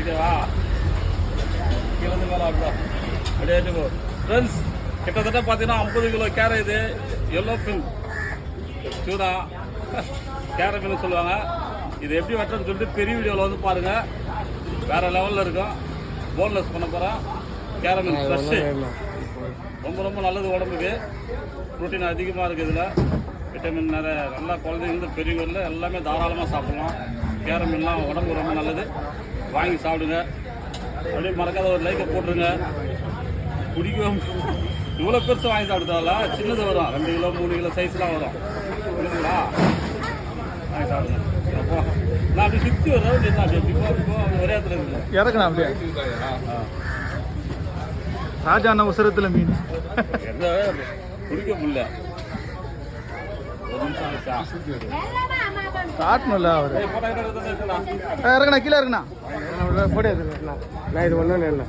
ஓகேவா? கீழே மேலே அப்படிதான் அப்படியே போ ஃப்ரெண்ட்ஸ். கிட்டத்தட்ட பார்த்தீங்கன்னா 50 கிலோ கேரை. இது எல்லோ ஃபின் சூடா கேரை மீன் சொல்லுவாங்க. இது எப்படி வெட்டுறதுன்னு சொல்லிட்டு பெரிய வீடியோவில் வந்து பாருங்கள். வேறு லெவலில் இருக்கும். போன்லெஸ் பண்ண போகிறேன். கேரை மீன் ஃப்ரெஷ்ஷு ரொம்ப ரொம்ப நல்லது உடம்புக்கு. ப்ரோட்டீன் அதிகமாக இருக்குது. இதில் விட்டமின் நிறைய. நல்லா குழந்தைங்க பெரியவரில் எல்லாமே தாராளமாக சாப்பிட்லாம். கேரை மீன்லாம் உடம்புக்கு ரொம்ப நல்லது. வாங்கி சாப்பிடுங்க. அப்படியே மறக்காத ஒரு லைக்கை போட்டுருங்க. பிடிக்கும். இவ்வளோ பெருசு வாங்கி சாப்பிடுறதால சின்னது வரும். 2 கிலோ 3 கிலோ சைஸ்லாம் வரும். புரியுதுங்களா? வாங்கி சாப்பிடுங்க. அப்போ நான் அப்படி சுற்றி ஒரு ரவுண்ட் என்ன அப்படி ஒரே இடத்துல இருக்குது. இறக்கணும் அப்படியே. ராஜாண்ண உசரத்தில் மீன் என்ன பிடிக்க முடியல. ஒரு நிமிஷம் ஆச்சா காட்டணும்ல அவர். இறங்கண்ணா கீழே இறங்கண்ணா போட. நான் இது ஒன்றும் இல்லை.